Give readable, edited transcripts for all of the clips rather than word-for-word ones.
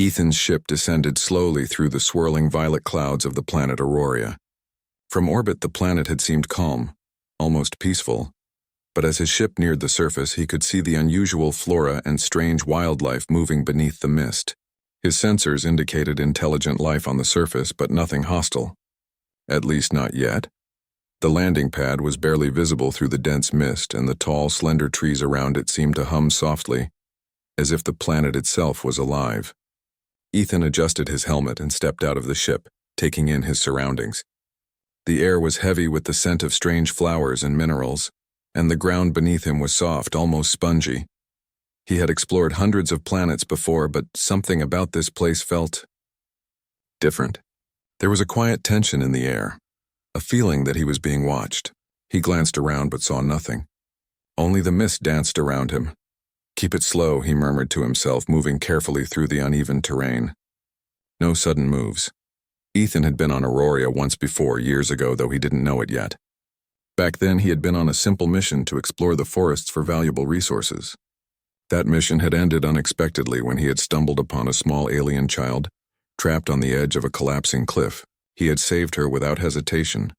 Ethan's ship descended slowly through the swirling violet clouds of the planet Aurora. From orbit, the planet had seemed calm, almost peaceful, but as his ship neared the surface, he could see the unusual flora and strange wildlife moving beneath the mist. His sensors indicated intelligent life on the surface, but nothing hostile. At least not yet. The landing pad was barely visible through the dense mist, and the tall, slender trees around it seemed to hum softly, as if the planet itself was alive. Ethan adjusted his helmet and stepped out of the ship, taking in his surroundings. The air was heavy with the scent of strange flowers and minerals, and the ground beneath him was soft, almost spongy. He had explored hundreds of planets before, but something about this place felt different. There was a quiet tension in the air, a feeling that he was being watched. He glanced around but saw nothing. Only the mist danced around him. "Keep it slow," he murmured to himself, moving carefully through the uneven terrain. No sudden moves. Ethan had been on Aurora once before, years ago, though he didn't know it yet. Back then, he had been on a simple mission to explore the forests for valuable resources. That mission had ended unexpectedly when he had stumbled upon a small alien child, trapped on the edge of a collapsing cliff. He had saved her without hesitation,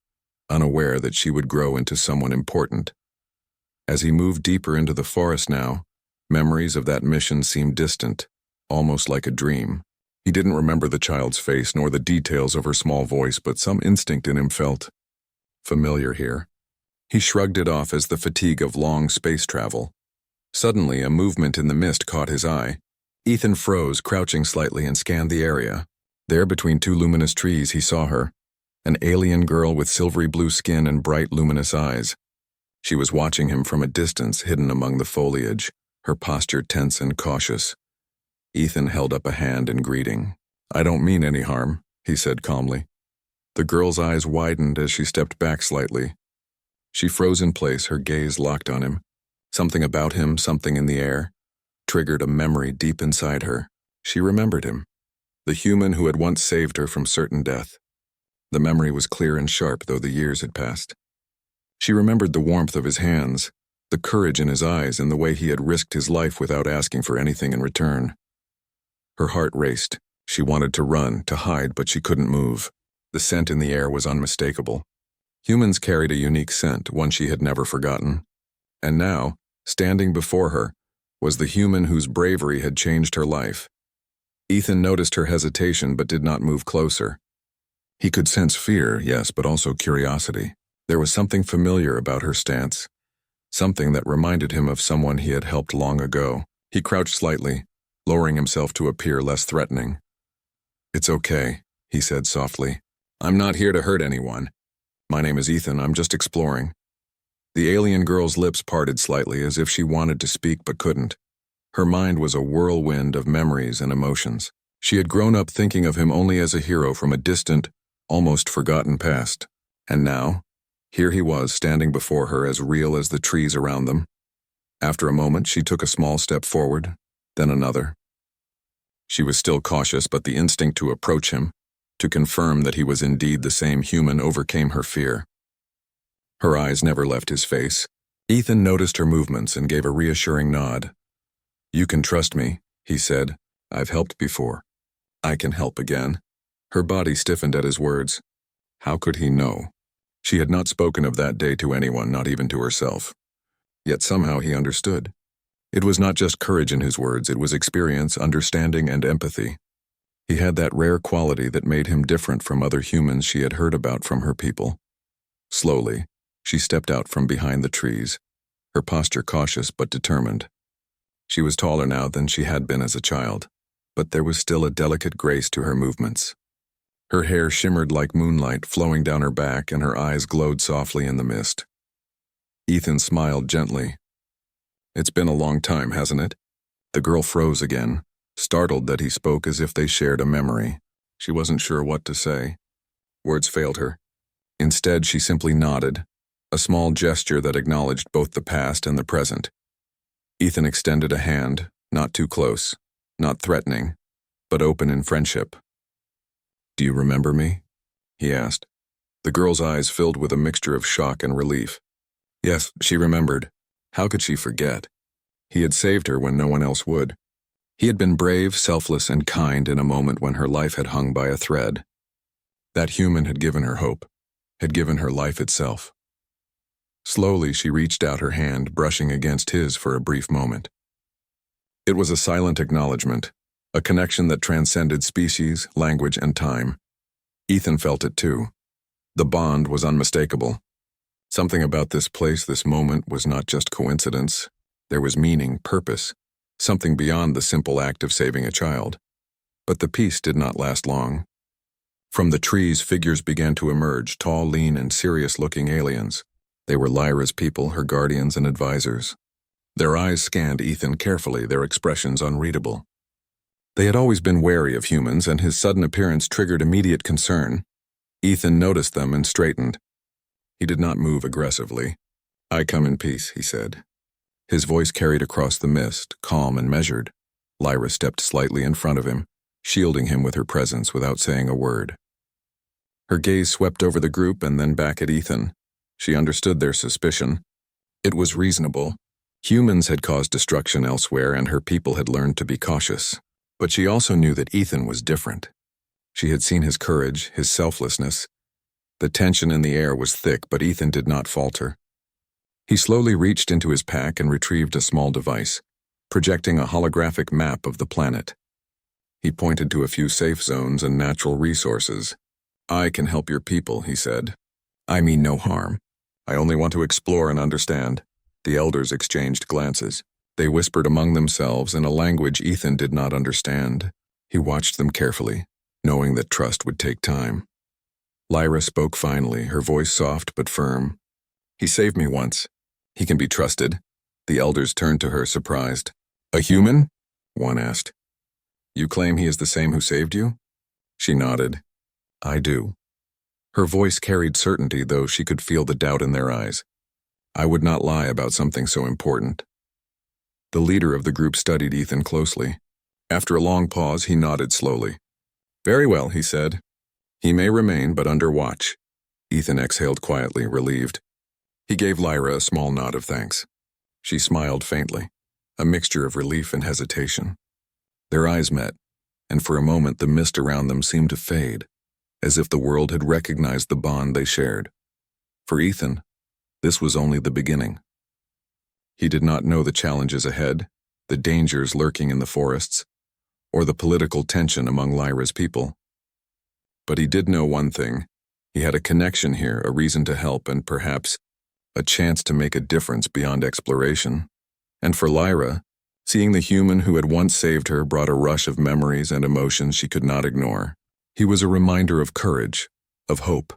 unaware that she would grow into someone important. As he moved deeper into the forest now, memories of that mission seemed distant, almost like a dream. He didn't remember the child's face nor the details of her small voice, but some instinct in him felt familiar here. He shrugged it off as the fatigue of long space travel. Suddenly, a movement in the mist caught his eye. Ethan froze, crouching slightly, and scanned the area. There, between two luminous trees, he saw her, an alien girl with silvery blue skin and bright, luminous eyes. She was watching him from a distance, hidden among the foliage, her posture tense and cautious. Ethan held up a hand in greeting. "I don't mean any harm," he said calmly. The girl's eyes widened as she stepped back slightly. She froze in place, her gaze locked on him. Something about him, something in the air, triggered a memory deep inside her. She remembered him, the human who had once saved her from certain death. The memory was clear and sharp, though the years had passed. She remembered the warmth of his hands, the courage in his eyes, and the way he had risked his life without asking for anything in return. Her heart raced. She wanted to run, to hide, but she couldn't move. The scent in the air was unmistakable. Humans carried a unique scent, one she had never forgotten. And now, standing before her, was the human whose bravery had changed her life. Ethan noticed her hesitation but did not move closer. He could sense fear, yes, but also curiosity. There was something familiar about her stance, something that reminded him of someone he had helped long ago. He crouched slightly, lowering himself to appear less threatening. "It's okay," he said softly. "I'm not here to hurt anyone. My name is Ethan, I'm just exploring." The alien girl's lips parted slightly as if she wanted to speak but couldn't. Her mind was a whirlwind of memories and emotions. She had grown up thinking of him only as a hero from a distant, almost forgotten past. And now, here he was standing before her, as real as the trees around them. After a moment, she took a small step forward, then another. She was still cautious, but the instinct to approach him, to confirm that he was indeed the same human, overcame her fear. Her eyes never left his face. Ethan noticed her movements and gave a reassuring nod. "You can trust me," he said. "I've helped before. I can help again." Her body stiffened at his words. How could he know? She had not spoken of that day to anyone, not even to herself. Yet somehow he understood. It was not just courage in his words, it was experience, understanding, and empathy. He had that rare quality that made him different from other humans she had heard about from her people. Slowly, she stepped out from behind the trees, her posture cautious but determined. She was taller now than she had been as a child, but there was still a delicate grace to her movements. Her hair shimmered like moonlight flowing down her back, and her eyes glowed softly in the mist. Ethan smiled gently. "It's been a long time, hasn't it?" The girl froze again, startled that he spoke as if they shared a memory. She wasn't sure what to say. Words failed her. Instead, she simply nodded, a small gesture that acknowledged both the past and the present. Ethan extended a hand, not too close, not threatening, but open in friendship. "Do you remember me?" he asked. The girl's eyes filled with a mixture of shock and relief. Yes, she remembered. How could she forget? He had saved her when no one else would. He had been brave, selfless, and kind in a moment when her life had hung by a thread. That human had given her hope, had given her life itself. Slowly, she reached out her hand, brushing against his for a brief moment. It was a silent acknowledgement, a connection that transcended species, language, and time. Ethan felt it too. The bond was unmistakable. Something about this place, this moment, was not just coincidence. There was meaning, purpose, something beyond the simple act of saving a child. But the peace did not last long. From the trees, figures began to emerge, tall, lean, and serious-looking aliens. They were Lyra's people, her guardians and advisors. Their eyes scanned Ethan carefully, their expressions unreadable. They had always been wary of humans, and his sudden appearance triggered immediate concern. Ethan noticed them and straightened. He did not move aggressively. "I come in peace," he said. His voice carried across the mist, calm and measured. Lyra stepped slightly in front of him, shielding him with her presence without saying a word. Her gaze swept over the group and then back at Ethan. She understood their suspicion. It was reasonable. Humans had caused destruction elsewhere, and her people had learned to be cautious. But she also knew that Ethan was different. She had seen his courage, his selflessness. The tension in the air was thick, but Ethan did not falter. He slowly reached into his pack and retrieved a small device, projecting a holographic map of the planet. He pointed to a few safe zones and natural resources. "I can help your people," he said. "I mean no harm. I only want to explore and understand." The elders exchanged glances. They whispered among themselves in a language Ethan did not understand. He watched them carefully, knowing that trust would take time. Lyra spoke finally, her voice soft but firm. "He saved me once. He can be trusted." The elders turned to her, surprised. "A human?" one asked. "You claim he is the same who saved you?" She nodded. "I do." Her voice carried certainty, though she could feel the doubt in their eyes. "I would not lie about something so important." The leader of the group studied Ethan closely. After a long pause, he nodded slowly. "Very well," he said. "He may remain, but under watch." Ethan exhaled quietly, relieved. He gave Lyra a small nod of thanks. She smiled faintly, a mixture of relief and hesitation. Their eyes met, and for a moment the mist around them seemed to fade, as if the world had recognized the bond they shared. For Ethan, this was only the beginning. He did not know the challenges ahead, the dangers lurking in the forests, or the political tension among Lyra's people. But he did know one thing. He had a connection here, a reason to help, and perhaps a chance to make a difference beyond exploration. And for Lyra, seeing the human who had once saved her brought a rush of memories and emotions she could not ignore. He was a reminder of courage, of hope,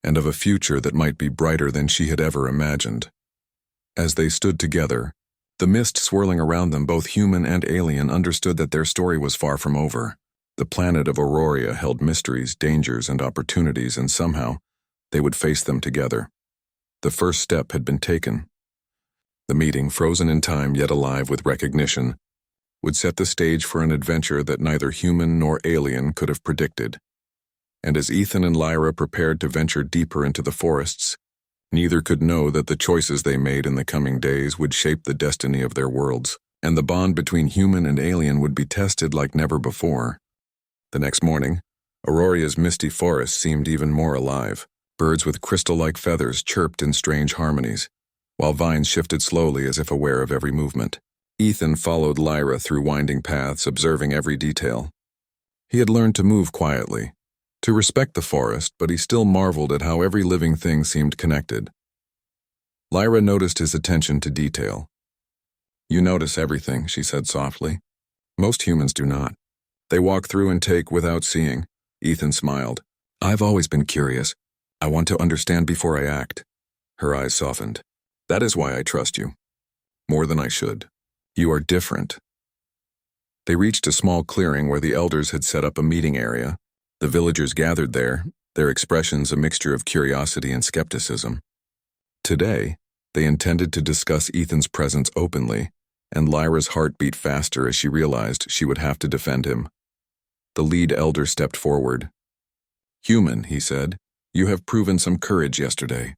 and of a future that might be brighter than she had ever imagined. As they stood together, the mist swirling around them, both human and alien understood that their story was far from over. The planet of Auroria held mysteries, dangers, and opportunities, and somehow they would face them together. The first step had been taken. The meeting, frozen in time yet alive with recognition, would set the stage for an adventure that neither human nor alien could have predicted. And as Ethan and Lyra prepared to venture deeper into the forests, neither could know that the choices they made in the coming days would shape the destiny of their worlds, and the bond between human and alien would be tested like never before. The next morning, Auroria's misty forest seemed even more alive. Birds with crystal-like feathers chirped in strange harmonies, while vines shifted slowly as if aware of every movement. Ethan followed Lyra through winding paths, observing every detail. He had learned to move quietly, to respect the forest, but he still marveled at how every living thing seemed connected. Lyra noticed his attention to detail. "You notice everything," she said softly. "Most humans do not. They walk through and take without seeing." Ethan smiled. "I've always been curious. I want to understand before I act." Her eyes softened. "That is why I trust you. More than I should. You are different." They reached a small clearing where the elders had set up a meeting area. The villagers gathered there, their expressions a mixture of curiosity and skepticism. Today, they intended to discuss Ethan's presence openly, and Lyra's heart beat faster as she realized she would have to defend him. The lead elder stepped forward. "Human," he said, "you have proven some courage yesterday.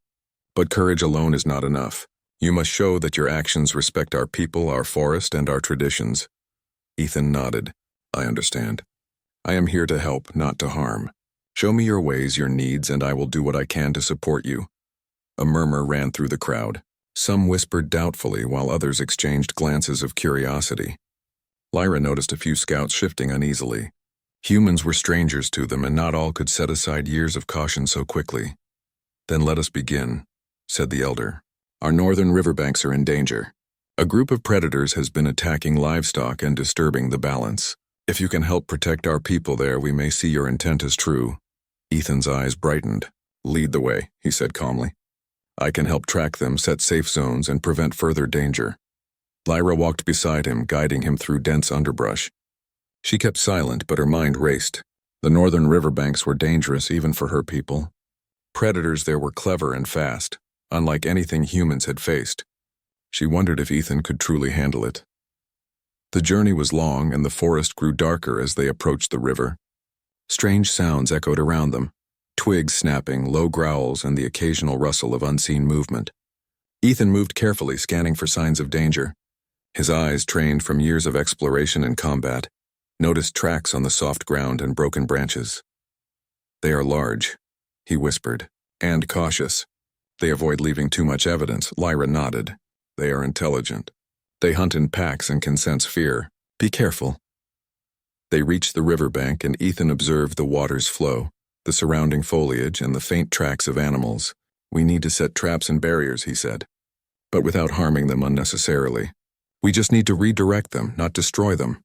But courage alone is not enough. You must show that your actions respect our people, our forest, and our traditions." Ethan nodded. I understand. I am here to help, not to harm. Show me your ways, your needs, and I will do what I can to support you. A murmur ran through the crowd. Some whispered doubtfully, while others exchanged glances of curiosity. Lyra noticed a few scouts shifting uneasily. Humans were strangers to them, and not all could set aside years of caution so quickly. Then let us begin, said the elder. Our northern riverbanks are in danger. A group of predators has been attacking livestock and disturbing the balance. If you can help protect our people there, we may see your intent is true. Ethan's eyes brightened. Lead the way, he said calmly. I can help track them, set safe zones, and prevent further danger. Lyra walked beside him, guiding him through dense underbrush. She kept silent, but her mind raced. The northern riverbanks were dangerous even for her people. Predators there were clever and fast, unlike anything humans had faced. She wondered if Ethan could truly handle it. The journey was long, and the forest grew darker as they approached the river. Strange sounds echoed around them. Twigs snapping, low growls, and the occasional rustle of unseen movement. Ethan moved carefully, scanning for signs of danger. His eyes, trained from years of exploration and combat, noticed tracks on the soft ground and broken branches. They are large, he whispered, and cautious. They avoid leaving too much evidence. Lyra nodded. They are intelligent. They hunt in packs and can sense fear. Be careful. They reached the riverbank, and Ethan observed the water's flow, the surrounding foliage, and the faint tracks of animals. We need to set traps and barriers, he said, but without harming them unnecessarily. We just need to redirect them, not destroy them.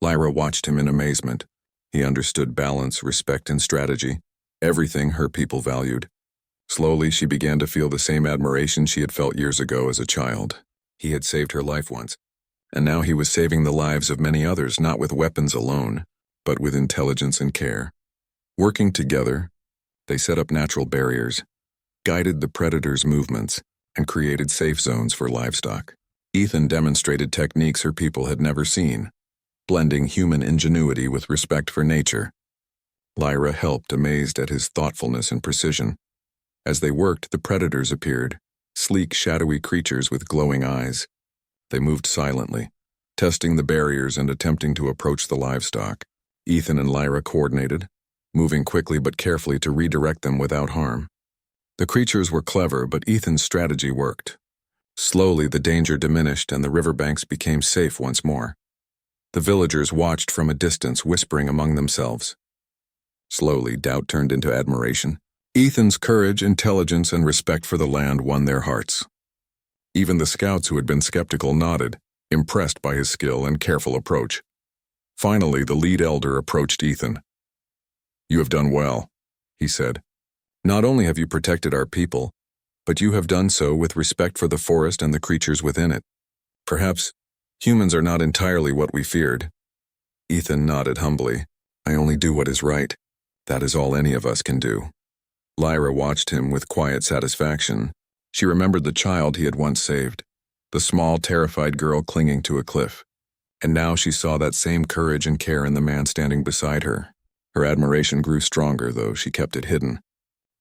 Lyra watched him in amazement. He understood balance, respect, and strategy, everything her people valued. Slowly, she began to feel the same admiration she had felt years ago as a child. He had saved her life once, and now he was saving the lives of many others, not with weapons alone, but with intelligence and care. Working together, they set up natural barriers, guided the predators' movements, and created safe zones for livestock. Ethan demonstrated techniques her people had never seen, blending human ingenuity with respect for nature. Lyra helped, amazed at his thoughtfulness and precision. As they worked, the predators appeared, sleek, shadowy creatures with glowing eyes. They moved silently, testing the barriers and attempting to approach the livestock. Ethan and Lyra coordinated, moving quickly but carefully to redirect them without harm. The creatures were clever, but Ethan's strategy worked. Slowly, the danger diminished and the riverbanks became safe once more. The villagers watched from a distance, whispering among themselves. Slowly, doubt turned into admiration. Ethan's courage, intelligence, and respect for the land won their hearts. Even the scouts who had been skeptical nodded, impressed by his skill and careful approach. Finally, the lead elder approached Ethan. You have done well, he said. Not only have you protected our people, but you have done so with respect for the forest and the creatures within it. Perhaps humans are not entirely what we feared. Ethan nodded humbly. I only do what is right. That is all any of us can do. Lyra watched him with quiet satisfaction. She remembered the child he had once saved, the small, terrified girl clinging to a cliff. And now she saw that same courage and care in the man standing beside her. Her admiration grew stronger, though she kept it hidden.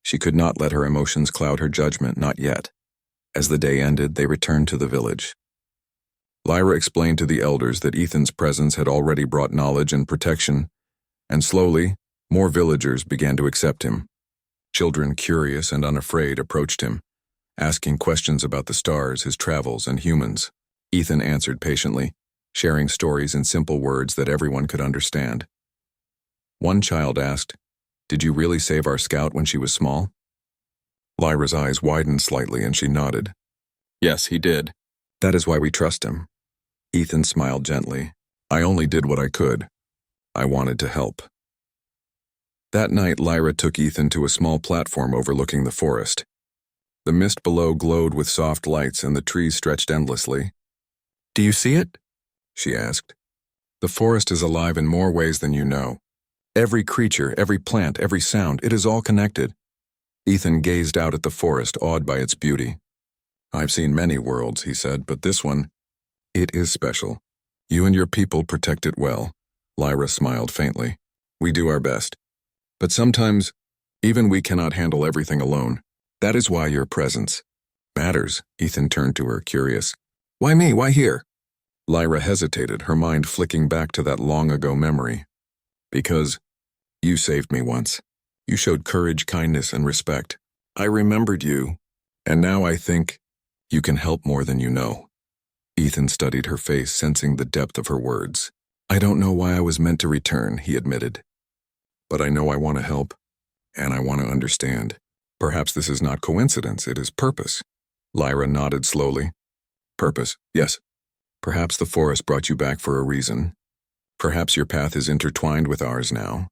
She could not let her emotions cloud her judgment, not yet. As the day ended, they returned to the village. Lyra explained to the elders that Ethan's presence had already brought knowledge and protection, and slowly, more villagers began to accept him. Children, curious and unafraid, approached him, asking questions about the stars, his travels, and humans. Ethan answered patiently, sharing stories in simple words that everyone could understand. One child asked, "Did you really save our scout when she was small?" Lyra's eyes widened slightly and she nodded. "Yes, he did. That is why we trust him." Ethan smiled gently. "I only did what I could. I wanted to help." That night, Lyra took Ethan to a small platform overlooking the forest. The mist below glowed with soft lights and the trees stretched endlessly. "Do you see it?" she asked. "The forest is alive in more ways than you know. Every creature, every plant, every sound, it is all connected." Ethan gazed out at the forest, awed by its beauty. "I've seen many worlds," he said, "but this one, it is special. You and your people protect it well." Lyra smiled faintly. "We do our best. But sometimes, even we cannot handle everything alone. That is why your presence matters." Ethan turned to her, curious. "Why me? Why here?" Lyra hesitated, her mind flicking back to that long-ago memory. Because you saved me once. You showed courage, kindness, and respect. I remembered you, and now I think you can help more than you know. Ethan studied her face, sensing the depth of her words. I don't know why I was meant to return, he admitted. But I know I want to help, and I want to understand. Perhaps this is not coincidence, it is purpose. Lyra nodded slowly. Purpose, yes. Perhaps the forest brought you back for a reason. Perhaps your path is intertwined with ours now.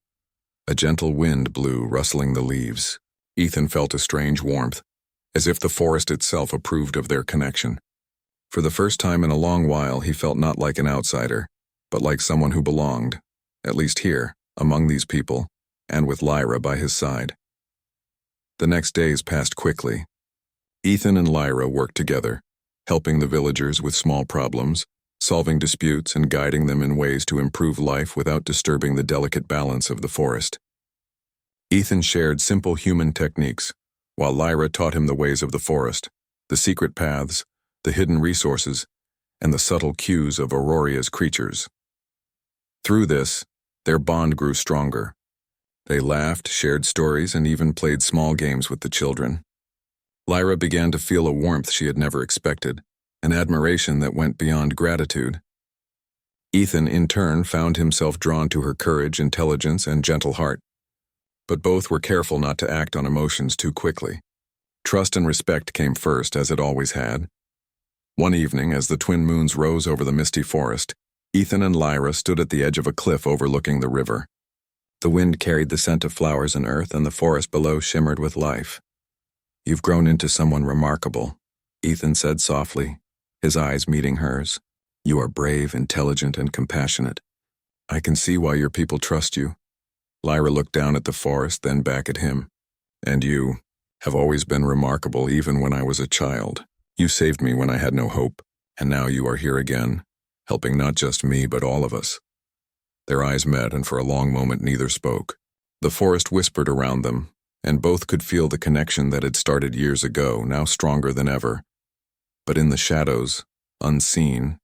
A gentle wind blew, rustling the leaves. Ethan felt a strange warmth, as if the forest itself approved of their connection. For the first time in a long while, he felt not like an outsider, but like someone who belonged, at least here, among these people, and with Lyra by his side. The next days passed quickly. Ethan and Lyra worked together, helping the villagers with small problems, solving disputes and guiding them in ways to improve life without disturbing the delicate balance of the forest. Ethan shared simple human techniques, while Lyra taught him the ways of the forest, the secret paths, the hidden resources, and the subtle cues of Auroria's creatures. Through this, their bond grew stronger. They laughed, shared stories, and even played small games with the children. Lyra began to feel a warmth she had never expected, an admiration that went beyond gratitude. Ethan, in turn, found himself drawn to her courage, intelligence, and gentle heart. But both were careful not to act on emotions too quickly. Trust and respect came first, as it always had. One evening, as the twin moons rose over the misty forest, Ethan and Lyra stood at the edge of a cliff overlooking the river. The wind carried the scent of flowers and earth, and the forest below shimmered with life. You've grown into someone remarkable, Ethan said softly, his eyes meeting hers. You are brave, intelligent, and compassionate. I can see why your people trust you. Lyra looked down at the forest, then back at him. And you have always been remarkable, even when I was a child. You saved me when I had no hope, and now you are here again, helping not just me but all of us. Their eyes met, and for a long moment neither spoke. The forest whispered around them, and both could feel the connection that had started years ago, now stronger than ever. But in the shadows, unseen,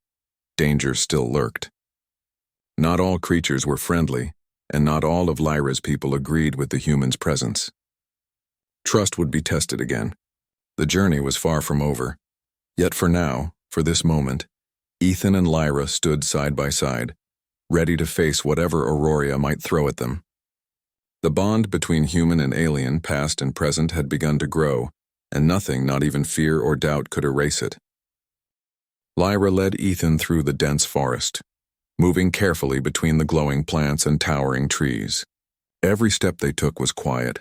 danger still lurked. Not all creatures were friendly, and not all of Lyra's people agreed with the humans' presence. Trust would be tested again. The journey was far from over. Yet for now, for this moment, Ethan and Lyra stood side by side, ready to face whatever Auroria might throw at them. The bond between human and alien, past and present, had begun to grow, and nothing, not even fear or doubt, could erase it. Lyra led Ethan through the dense forest, moving carefully between the glowing plants and towering trees. Every step they took was quiet,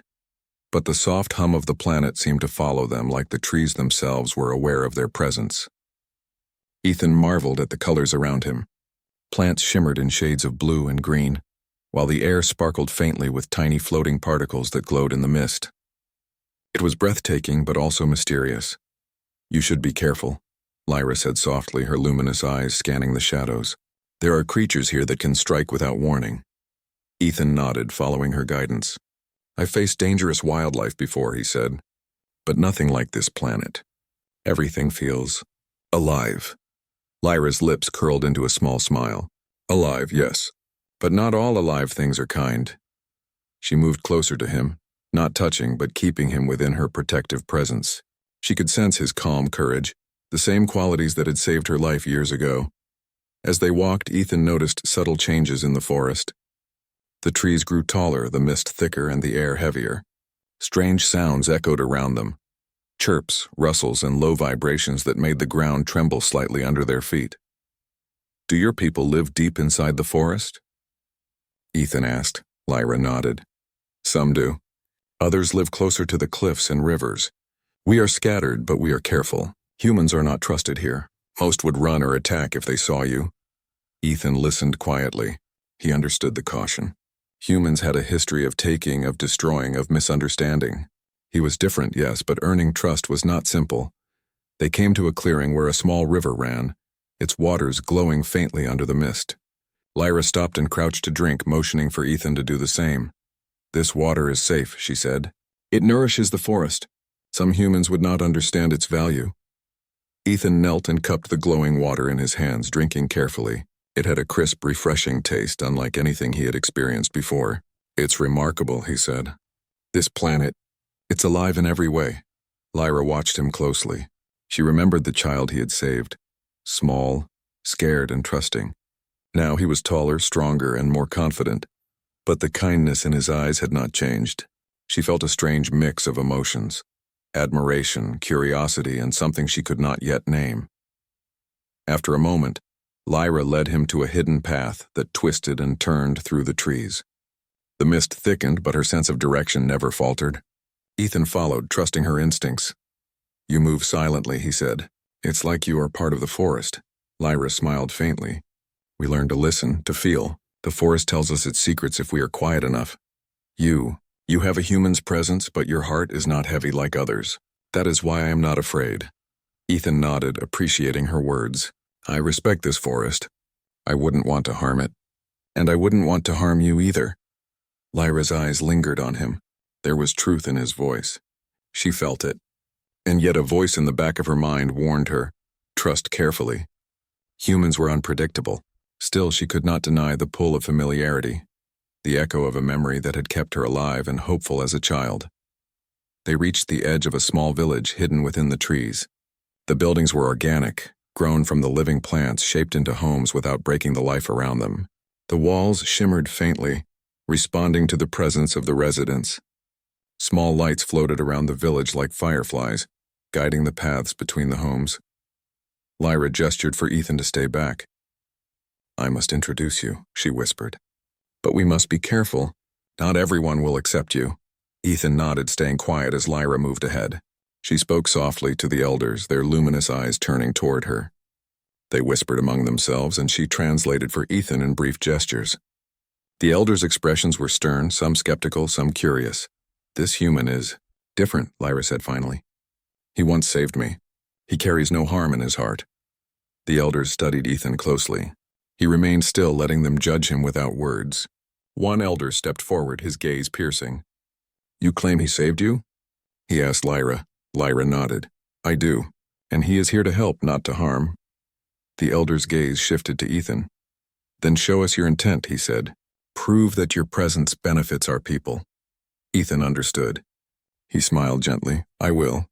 but the soft hum of the planet seemed to follow them, like the trees themselves were aware of their presence. Ethan marveled at the colors around him. Plants shimmered in shades of blue and green, while the air sparkled faintly with tiny floating particles that glowed in the mist. It was breathtaking, but also mysterious. You should be careful, Lyra said softly, her luminous eyes scanning the shadows. There are creatures here that can strike without warning. Ethan nodded, following her guidance. I've faced dangerous wildlife before, he said, but nothing like this planet. Everything feels alive. Lyra's lips curled into a small smile. Alive, yes, but not all alive things are kind. She moved closer to him, not touching but keeping him within her protective presence. She could sense his calm courage, the same qualities that had saved her life years ago. As they walked, Ethan noticed subtle changes in the forest. The trees grew taller, the mist thicker, and the air heavier. Strange sounds echoed around them. Chirps, rustles, and low vibrations that made the ground tremble slightly under their feet. Do your people live deep inside the forest? Ethan asked. Lyra nodded. Some do. Others live closer to the cliffs and rivers. We are scattered, but we are careful. Humans are not trusted here. Most would run or attack if they saw you. Ethan listened quietly. He understood the caution. Humans had a history of taking, of destroying, of misunderstanding. He was different, yes, but earning trust was not simple. They came to a clearing where a small river ran, its waters glowing faintly under the mist. Lyra stopped and crouched to drink, motioning for Ethan to do the same. This water is safe, she said. It nourishes the forest. Some humans would not understand its value. Ethan knelt and cupped the glowing water in his hands, drinking carefully. It had a crisp, refreshing taste, unlike anything he had experienced before. "It's remarkable," he said. "This planet, it's alive in every way." Lyra watched him closely. She remembered the child he had saved. Small, scared, and trusting. Now he was taller, stronger, and more confident. But the kindness in his eyes had not changed. She felt a strange mix of emotions. Admiration, curiosity, and something she could not yet name. After a moment, Lyra led him to a hidden path that twisted and turned through the trees. The mist thickened, but her sense of direction never faltered. Ethan followed, trusting her instincts. "You move silently," he said. "It's like you are part of the forest." Lyra smiled faintly. "We learn to listen, to feel. The forest tells us its secrets if we are quiet enough. You have a human's presence, but your heart is not heavy like others. That is why I am not afraid." Ethan nodded, appreciating her words. "I respect this forest. I wouldn't want to harm it. And I wouldn't want to harm you either." Lyra's eyes lingered on him. There was truth in his voice. She felt it. And yet a voice in the back of her mind warned her, "Trust carefully." Humans were unpredictable. Still, she could not deny the pull of familiarity, the echo of a memory that had kept her alive and hopeful as a child. They reached the edge of a small village hidden within the trees. The buildings were organic, grown from the living plants shaped into homes without breaking the life around them. The walls shimmered faintly, responding to the presence of the residents. Small lights floated around the village like fireflies, guiding the paths between the homes. Lyra gestured for Ethan to stay back. "I must introduce you," she whispered. "But we must be careful. Not everyone will accept you." Ethan nodded, staying quiet as Lyra moved ahead. She spoke softly to the elders, their luminous eyes turning toward her. They whispered among themselves, and she translated for Ethan in brief gestures. The elders' expressions were stern, some skeptical, some curious. "This human is different," Lyra said finally. "He once saved me. He carries no harm in his heart." The elders studied Ethan closely. He remained still, letting them judge him without words. One elder stepped forward, his gaze piercing. "You claim he saved you?" he asked Lyra. Lyra nodded. "I do. And he is here to help, not to harm." The elder's gaze shifted to Ethan. "Then show us your intent," he said. "Prove that your presence benefits our people." Ethan understood. He smiled gently. "I will.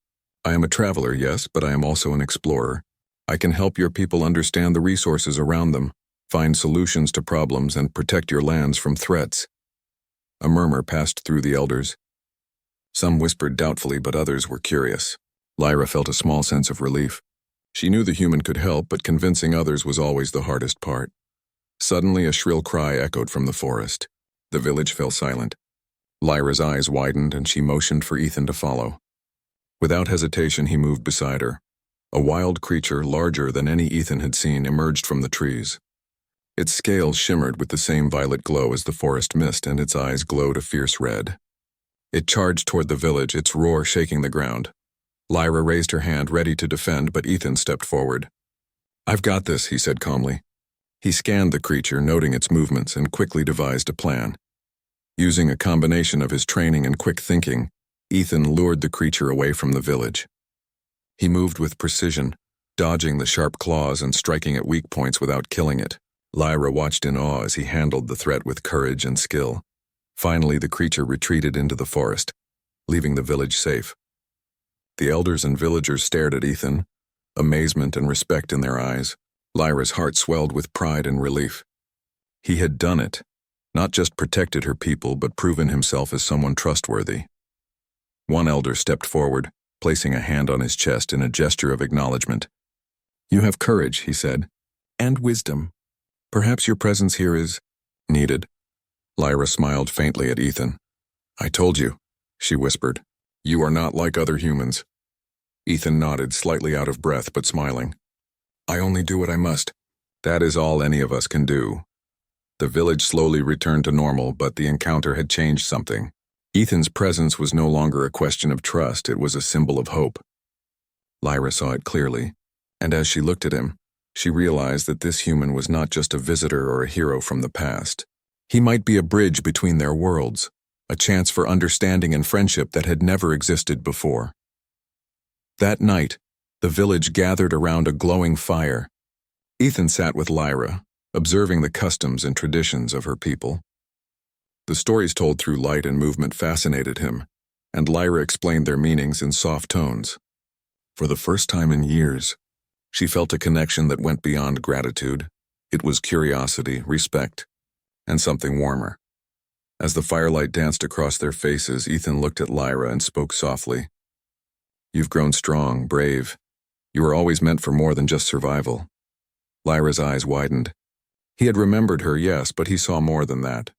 I am a traveler, yes, but I am also an explorer. I can help your people understand the resources around them, find solutions to problems, and protect your lands from threats." A murmur passed through the elders. Some whispered doubtfully, but others were curious. Lyra felt a small sense of relief. She knew the human could help, but convincing others was always the hardest part. Suddenly, a shrill cry echoed from the forest. The village fell silent. Lyra's eyes widened, and she motioned for Ethan to follow. Without hesitation, he moved beside her. A wild creature, larger than any Ethan had seen, emerged from the trees. Its scales shimmered with the same violet glow as the forest mist, and its eyes glowed a fierce red. It charged toward the village, its roar shaking the ground. Lyra raised her hand, ready to defend, but Ethan stepped forward. "I've got this," he said calmly. He scanned the creature, noting its movements, and quickly devised a plan. Using a combination of his training and quick thinking, Ethan lured the creature away from the village. He moved with precision, dodging the sharp claws and striking at weak points without killing it. Lyra watched in awe as he handled the threat with courage and skill. Finally, the creature retreated into the forest, leaving the village safe. The elders and villagers stared at Ethan, amazement and respect in their eyes. Lyra's heart swelled with pride and relief. He had done it, not just protected her people, but proven himself as someone trustworthy. One elder stepped forward, placing a hand on his chest in a gesture of acknowledgement. "You have courage," he said, "and wisdom. Perhaps your presence here is needed." Lyra smiled faintly at Ethan. "I told you," she whispered. "You are not like other humans." Ethan nodded, slightly out of breath but smiling. "I only do what I must. That is all any of us can do." The village slowly returned to normal, but the encounter had changed something. Ethan's presence was no longer a question of trust, it was a symbol of hope. Lyra saw it clearly, and as she looked at him, she realized that this human was not just a visitor or a hero from the past. He might be a bridge between their worlds, a chance for understanding and friendship that had never existed before. That night, The village gathered around a glowing fire. Ethan sat with Lyra, observing the customs and traditions of her people. The stories told through light and movement fascinated him, and Lyra explained their meanings in soft tones. For the first time in years, she felt a connection that went beyond gratitude. It was curiosity, respect, and something warmer. As the firelight danced across their faces, Ethan looked at Lyra and spoke softly. "You've grown strong, brave. You were always meant for more than just survival." Lyra's eyes widened. He had remembered her, yes, but he saw more than that.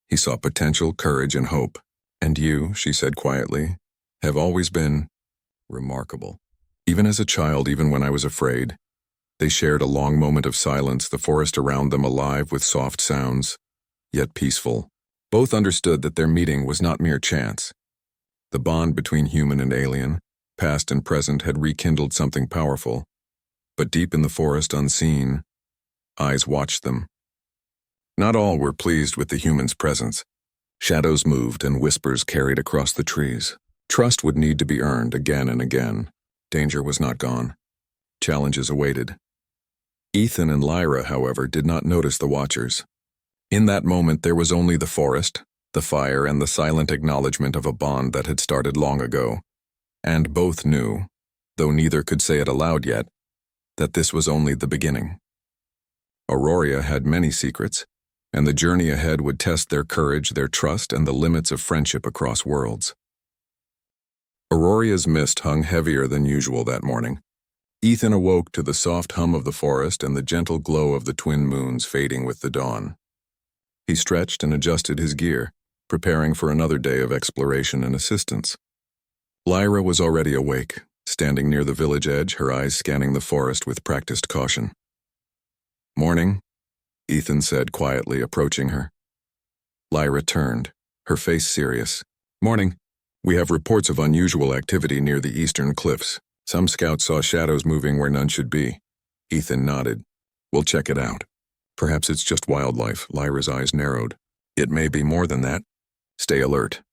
He saw potential, courage, and hope. "And you," she said quietly, "have always been remarkable. Even as a child, even when I was afraid." They shared a long moment of silence, the forest around them alive with soft sounds, yet peaceful. Both understood that their meeting was not mere chance. The bond between human and alien, past and present, had rekindled something powerful. But deep in the forest, unseen, eyes watched them. Not all were pleased with the human's presence. Shadows moved and whispers carried across the trees. Trust would need to be earned again and again. Danger was not gone. Challenges awaited. Ethan and Lyra, however, did not notice the watchers. In that moment there was only the forest, the fire, and the silent acknowledgement of a bond that had started long ago. And both knew, though neither could say it aloud yet, that this was only the beginning. Aurora had many secrets, and the journey ahead would test their courage, their trust, and the limits of friendship across worlds. Aurora's mist hung heavier than usual that morning. Ethan awoke to the soft hum of the forest and the gentle glow of the twin moons fading with the dawn. He stretched and adjusted his gear, preparing for another day of exploration and assistance. Lyra was already awake, standing near the village edge, her eyes scanning the forest with practiced caution. "Morning," Ethan said quietly, approaching her. Lyra turned, her face serious. "Morning. We have reports of unusual activity near the eastern cliffs. Some scouts saw shadows moving where none should be." Ethan nodded. "We'll check it out. Perhaps it's just wildlife." Lyra's eyes narrowed. "It may be more than that. Stay alert."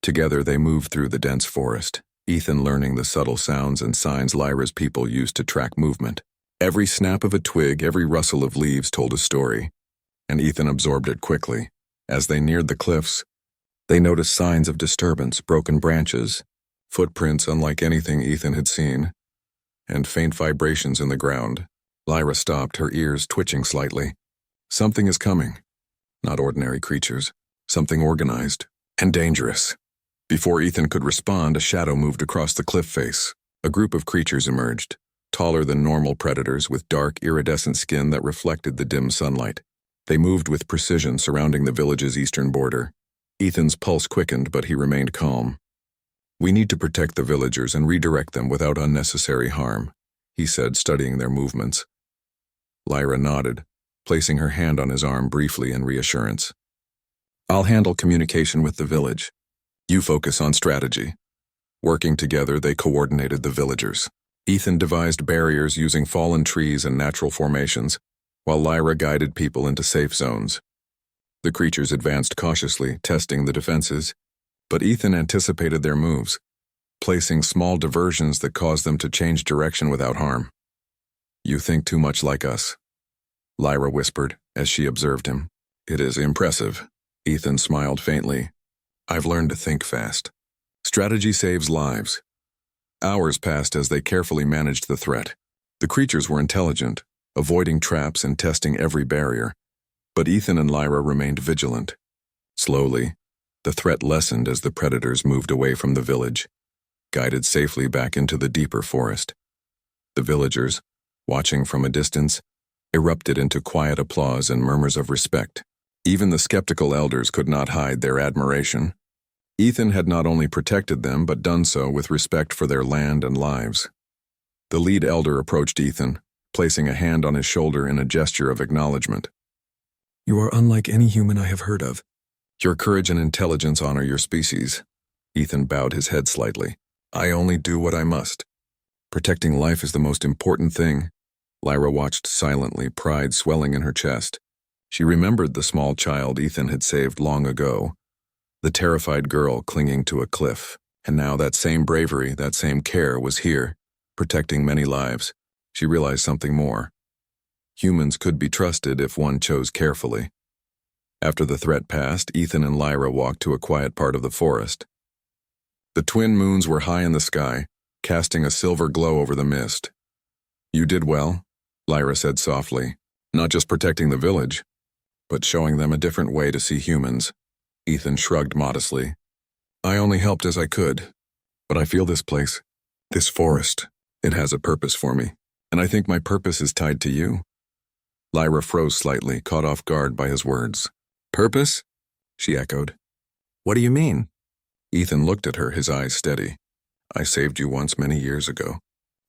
Together they moved through the dense forest, Ethan learning the subtle sounds and signs Lyra's people used to track movement. Every snap of a twig, every rustle of leaves told a story, and Ethan absorbed it quickly. As they neared the cliffs, they noticed signs of disturbance, broken branches, footprints unlike anything Ethan had seen, and faint vibrations in the ground. Lyra stopped, her ears twitching slightly. Something is coming. Not ordinary creatures. Something organized and dangerous. Before Ethan could respond, a shadow moved across the cliff face. A group of creatures emerged, taller than normal predators with dark, iridescent skin that reflected the dim sunlight. They moved with precision, surrounding the village's eastern border. Ethan's pulse quickened, but he remained calm. "We need to protect the villagers and redirect them without unnecessary harm," he said, studying their movements. Lyra nodded, placing her hand on his arm briefly in reassurance. "I'll handle communication with the village. You focus on strategy." Working together, they coordinated the villagers. Ethan devised barriers using fallen trees and natural formations, while Lyra guided people into safe zones. The creatures advanced cautiously, testing the defenses, but Ethan anticipated their moves, placing small diversions that caused them to change direction without harm. "You think too much like us," Lyra whispered as she observed him. "It is impressive." Ethan smiled faintly. "I've learned to think fast. Strategy saves lives." Hours passed as they carefully managed the threat. The creatures were intelligent, avoiding traps and testing every barrier, but Ethan and Lyra remained vigilant. Slowly, the threat lessened as the predators moved away from the village, guided safely back into the deeper forest. The villagers, watching from a distance, erupted into quiet applause and murmurs of respect. Even the skeptical elders could not hide their admiration. Ethan had not only protected them, but done so with respect for their land and lives. The lead elder approached Ethan, placing a hand on his shoulder in a gesture of acknowledgement. "You are unlike any human I have heard of. Your courage and intelligence honor your species." Ethan bowed his head slightly. "I only do what I must. Protecting life is the most important thing." Lyra watched silently, pride swelling in her chest. She remembered the small child Ethan had saved long ago, the terrified girl clinging to a cliff, and now that same bravery, that same care was here, protecting many lives, she realized something more. Humans could be trusted if one chose carefully. After the threat passed, Ethan and Lyra walked to a quiet part of the forest. The twin moons were high in the sky, casting a silver glow over the mist. "You did well," Lyra said softly, "not just protecting the village, but showing them a different way to see humans." Ethan shrugged modestly. "I only helped as I could, but I feel this place, this forest, it has a purpose for me, and I think my purpose is tied to you." Lyra froze slightly, caught off guard by his words. "Purpose?" she echoed. "What do you mean?" Ethan looked at her, his eyes steady. "I saved you once many years ago,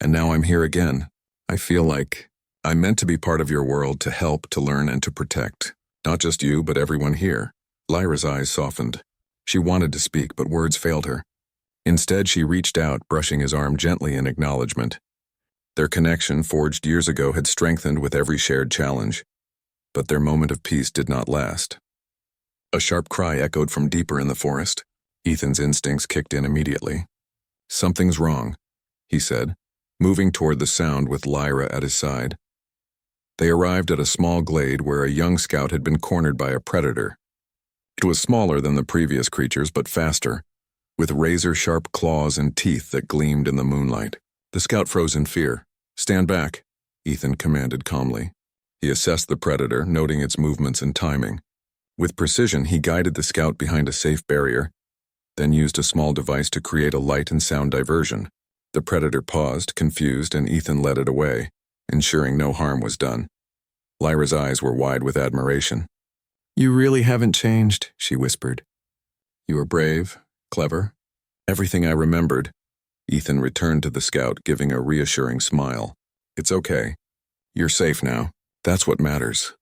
and now I'm here again. I feel like I'm meant to be part of your world, to help, to learn, and to protect. Not just you, but everyone here." Lyra's eyes softened. She wanted to speak, but words failed her. Instead, she reached out, brushing his arm gently in acknowledgement. Their connection, forged years ago, had strengthened with every shared challenge. But their moment of peace did not last. A sharp cry echoed from deeper in the forest. Ethan's instincts kicked in immediately. "Something's wrong," he said, moving toward the sound with Lyra at his side. They arrived at a small glade where a young scout had been cornered by a predator. It was smaller than the previous creatures, but faster, with razor-sharp claws and teeth that gleamed in the moonlight. The scout froze in fear. "Stand back," Ethan commanded calmly. He assessed the predator, noting its movements and timing. With precision, he guided the scout behind a safe barrier, then used a small device to create a light and sound diversion. The predator paused, confused, and Ethan led it away, ensuring no harm was done. Lyra's eyes were wide with admiration. "You really haven't changed," she whispered. "You are brave, clever, everything I remembered." Ethan returned to the scout, giving a reassuring smile. "It's okay. You're safe now. That's what matters."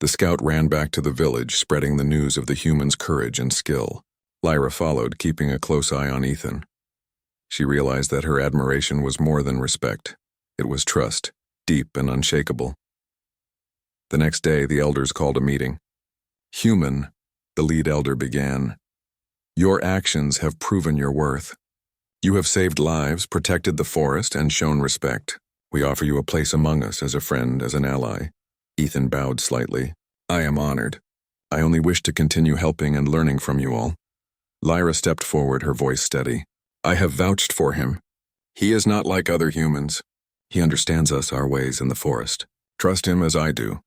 The scout ran back to the village, spreading the news of the humans' courage and skill. Lyra followed, keeping a close eye on Ethan. She realized that her admiration was more than respect. It was trust, deep and unshakable. The next day, the elders called a meeting. "Human," the lead elder began, "your actions have proven your worth. You have saved lives, protected the forest, and shown respect. We offer you a place among us as a friend, as an ally." Ethan bowed slightly. "I am honored. I only wish to continue helping and learning from you all." Lyra stepped forward, her voice steady. "I have vouched for him. He is not like other humans. He understands us, our ways in the forest. Trust him as I do."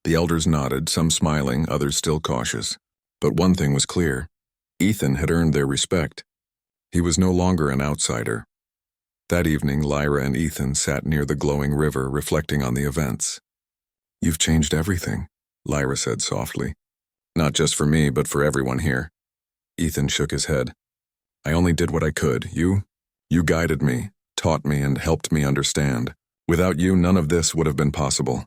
The elders nodded, some smiling, others still cautious. But one thing was clear. Ethan had earned their respect. He was no longer an outsider. That evening, Lyra and Ethan sat near the glowing river, reflecting on the events. "You've changed everything," Lyra said softly. "Not just for me, but for everyone here." Ethan shook his head. "I only did what I could. You guided me, taught me, and helped me understand. Without you, none of this would have been possible."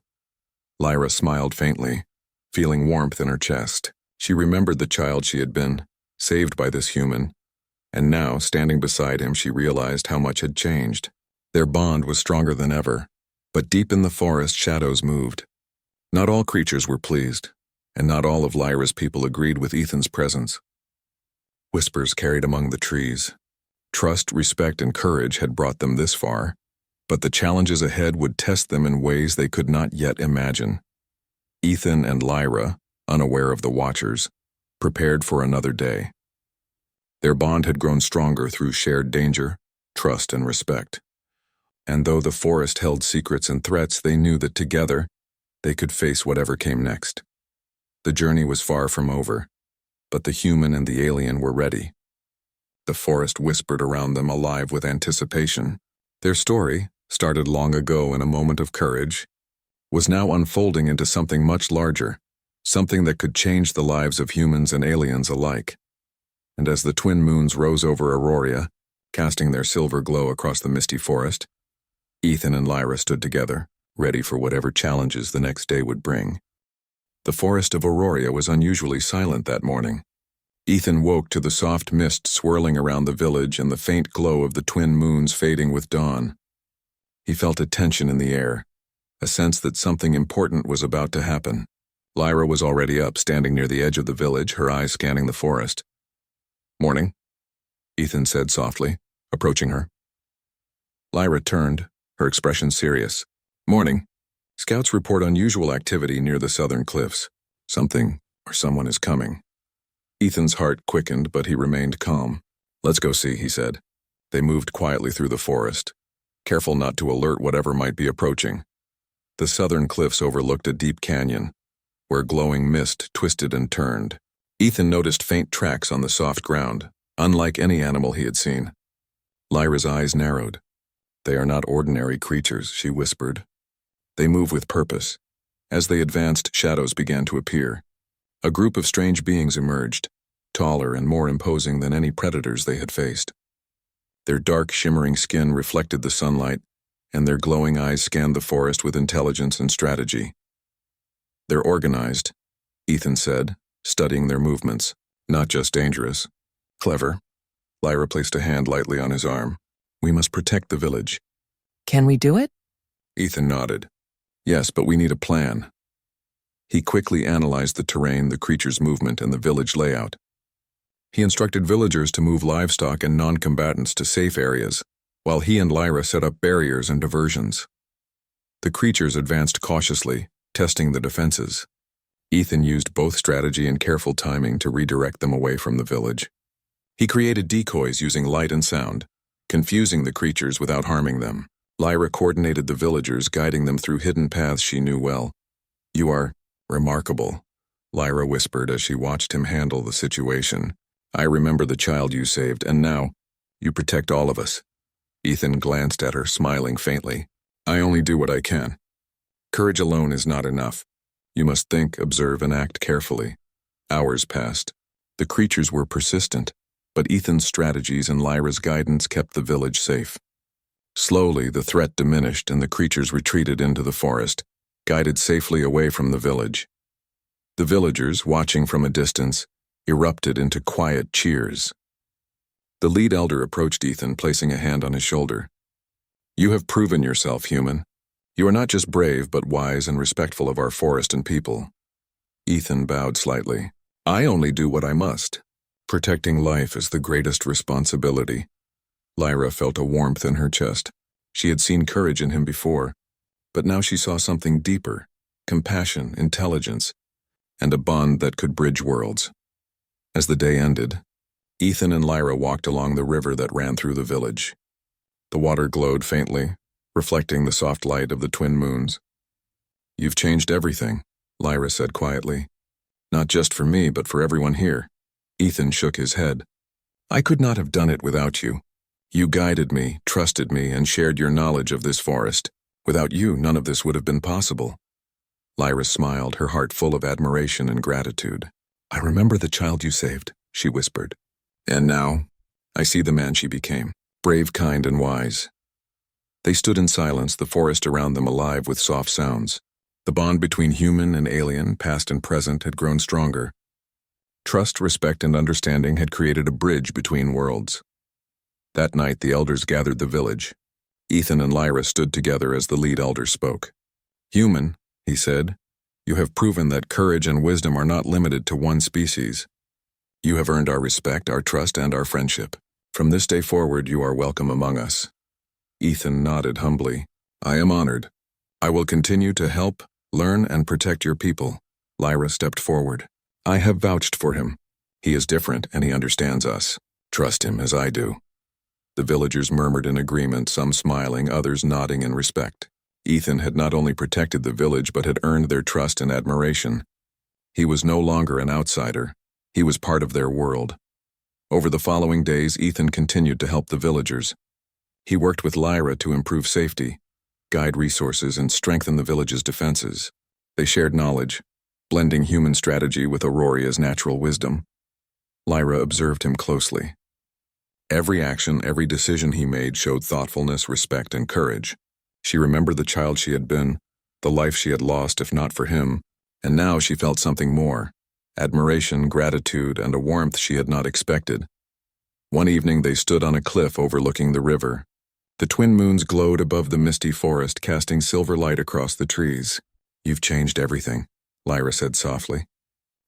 Lyra smiled faintly, feeling warmth in her chest. She remembered the child she had been, saved by this human, and now, standing beside him, she realized how much had changed. Their bond was stronger than ever, but deep in the forest, shadows moved. Not all creatures were pleased, and not all of Lyra's people agreed with Ethan's presence. Whispers carried among the trees. Trust, respect, and courage had brought them this far, but the challenges ahead would test them in ways they could not yet imagine. Ethan and Lyra, unaware of the Watchers, prepared for another day. Their bond had grown stronger through shared danger, trust, and respect. And though the forest held secrets and threats, they knew that together they could face whatever came next. The journey was far from over, but the human and the alien were ready. The forest whispered around them, alive with anticipation. Their story, started long ago in a moment of courage, was now unfolding into something much larger, something that could change the lives of humans and aliens alike. And as the twin moons rose over Aurora, casting their silver glow across the misty forest, Ethan and Lyra stood together, ready for whatever challenges the next day would bring. The forest of Aurora was unusually silent that morning. Ethan woke to the soft mist swirling around the village and the faint glow of the twin moons fading with dawn. He felt a tension in the air, a sense that something important was about to happen. Lyra was already up, standing near the edge of the village, her eyes scanning the forest. "Morning," Ethan said softly, approaching her. Lyra turned, her expression serious. Morning. Scouts report unusual activity near the southern cliffs. Something or someone is coming. Ethan's heart quickened, but he remained calm. Let's go see, he said. They moved quietly through the forest, careful not to alert whatever might be approaching. The southern cliffs overlooked a deep canyon, where glowing mist twisted and turned. Ethan noticed faint tracks on the soft ground, unlike any animal he had seen. Lyra's eyes narrowed. They are not ordinary creatures, she whispered. They move with purpose. As they advanced, shadows began to appear. A group of strange beings emerged, taller and more imposing than any predators they had faced. Their dark, shimmering skin reflected the sunlight, and their glowing eyes scanned the forest with intelligence and strategy. They're organized, Ethan said, studying their movements. Not just dangerous. Clever. Lyra placed a hand lightly on his arm. We must protect the village. Can we do it? Ethan nodded. Yes, but we need a plan. He quickly analyzed the terrain, the creature's movement, and the village layout. He instructed villagers to move livestock and non-combatants to safe areas, while he and Lyra set up barriers and diversions. The creatures advanced cautiously, testing the defenses. Ethan used both strategy and careful timing to redirect them away from the village. He created decoys using light and sound, confusing the creatures without harming them. Lyra coordinated the villagers, guiding them through hidden paths she knew well. You are remarkable, Lyra whispered as she watched him handle the situation. I remember the child you saved, and now, you protect all of us. Ethan glanced at her, smiling faintly. I only do what I can. Courage alone is not enough. You must think, observe, and act carefully. Hours passed. The creatures were persistent, but Ethan's strategies and Lyra's guidance kept the village safe. Slowly, the threat diminished and the creatures retreated into the forest, guided safely away from the village. The villagers, watching from a distance, erupted into quiet cheers. The lead elder approached Ethan, placing a hand on his shoulder. You have proven yourself, human. You are not just brave, but wise and respectful of our forest and people. Ethan bowed slightly. I only do what I must. Protecting life is the greatest responsibility. Lyra felt a warmth in her chest. She had seen courage in him before, but now she saw something deeper, compassion, intelligence, and a bond that could bridge worlds. As the day ended, Ethan and Lyra walked along the river that ran through the village. The water glowed faintly, reflecting the soft light of the twin moons. You've changed everything, Lyra said quietly. Not just for me, but for everyone here. Ethan shook his head. I could not have done it without you. You guided me, trusted me, and shared your knowledge of this forest. Without you, none of this would have been possible. Lyra smiled, her heart full of admiration and gratitude. I remember the child you saved, she whispered. And now, I see the man she became, brave, kind, and wise. They stood in silence, the forest around them alive with soft sounds. The bond between human and alien, past and present, had grown stronger. Trust, respect, and understanding had created a bridge between worlds. That night, the elders gathered the village. Ethan and Lyra stood together as the lead elder spoke. Human, he said, you have proven that courage and wisdom are not limited to one species. You have earned our respect, our trust, and our friendship. From this day forward, you are welcome among us. Ethan nodded humbly. I am honored. I will continue to help, learn, and protect your people. Lyra stepped forward. I have vouched for him. He is different, and he understands us. Trust him as I do. The villagers murmured in agreement, some smiling, others nodding in respect. Ethan had not only protected the village, but had earned their trust and admiration. He was no longer an outsider. He was part of their world. Over the following days, Ethan continued to help the villagers. He worked with Lyra to improve safety, guide resources, and strengthen the village's defenses. They shared knowledge, blending human strategy with Auroria's natural wisdom. Lyra observed him closely. Every action, every decision he made showed thoughtfulness, respect, and courage. She remembered the child she had been, the life she had lost if not for him, and now she felt something more, admiration, gratitude, and a warmth she had not expected. One evening they stood on a cliff overlooking the river. The twin moons glowed above the misty forest, casting silver light across the trees. You've changed everything, Lyra said softly.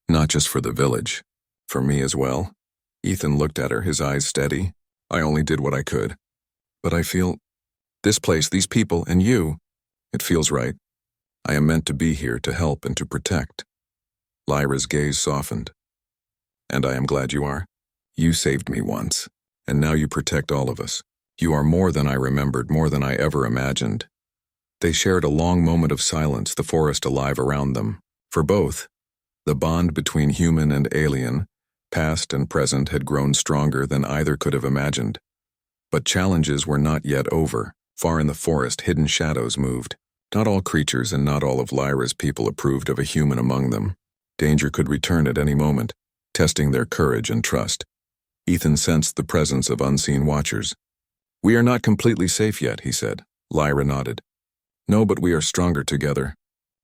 Not just for the village, for me as well. Ethan looked at her, his eyes steady. I only did what I could. But I feel This place, these people, and you. It feels right. I am meant to be here to help and to protect. Lyra's gaze softened. And I am glad you are. You saved me once, and now you protect all of us. You are more than I remembered, more than I ever imagined. They shared a long moment of silence, the forest alive around them. For both, the bond between human and alien, past and present, had grown stronger than either could have imagined. But challenges were not yet over. Far in the forest, hidden shadows moved. Not all creatures and not all of Lyra's people approved of a human among them. Danger could return at any moment, testing their courage and trust. Ethan sensed the presence of unseen watchers. We are not completely safe yet, he said. Lyra nodded. No, but we are stronger together.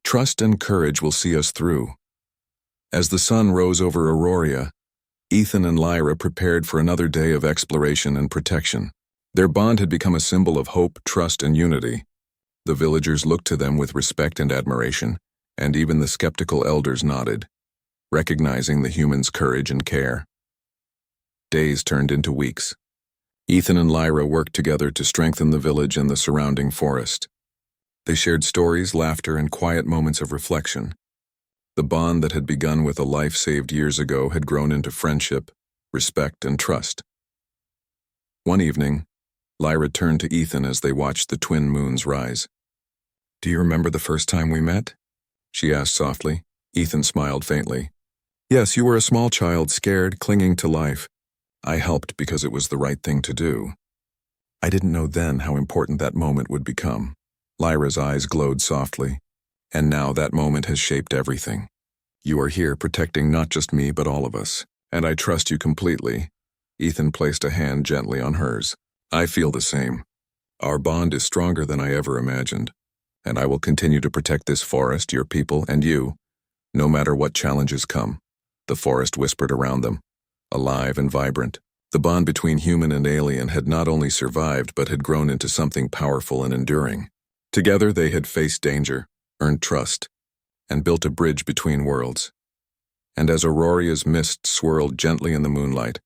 Trust and courage will see us through. As the sun rose over Aurora, Ethan and Lyra prepared for another day of exploration and protection. Their bond had become a symbol of hope, trust, and unity. The villagers looked to them with respect and admiration, and even the skeptical elders nodded, recognizing the humans' courage and care. Days turned into weeks. Ethan and Lyra worked together to strengthen the village and the surrounding forest. They shared stories, laughter, and quiet moments of reflection. The bond that had begun with a life saved years ago had grown into friendship, respect, and trust. One evening, Lyra turned to Ethan as they watched the twin moons rise. Do you remember the first time we met? She asked softly. Ethan smiled faintly. Yes, you were a small child, scared, clinging to life. I helped because it was the right thing to do. I didn't know then how important that moment would become. Lyra's eyes glowed softly. And now that moment has shaped everything. You are here protecting not just me but all of us, and I trust you completely. Ethan placed a hand gently on hers. I feel the same. Our bond is stronger than I ever imagined, and I will continue to protect this forest, your people, and you, no matter what challenges come. The forest whispered around them, alive and vibrant. The bond between human and alien had not only survived but had grown into something powerful and enduring. Together they had faced danger, earned trust, and built a bridge between worlds. And as Aurora's mist swirled gently in the moonlight,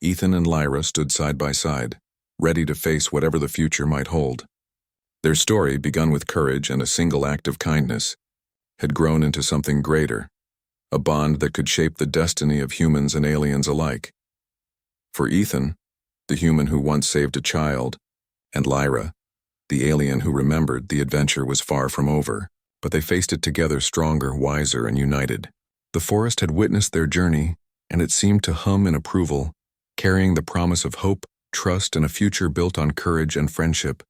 Ethan and Lyra stood side by side, ready to face whatever the future might hold. Their story, begun with courage and a single act of kindness, had grown into something greater, a bond that could shape the destiny of humans and aliens alike. For Ethan, the human who once saved a child, and Lyra, the alien who remembered, the adventure was far from over, but they faced it together, stronger, wiser, and united. The forest had witnessed their journey, and it seemed to hum in approval, carrying the promise of hope, trust, and a future built on courage and friendship.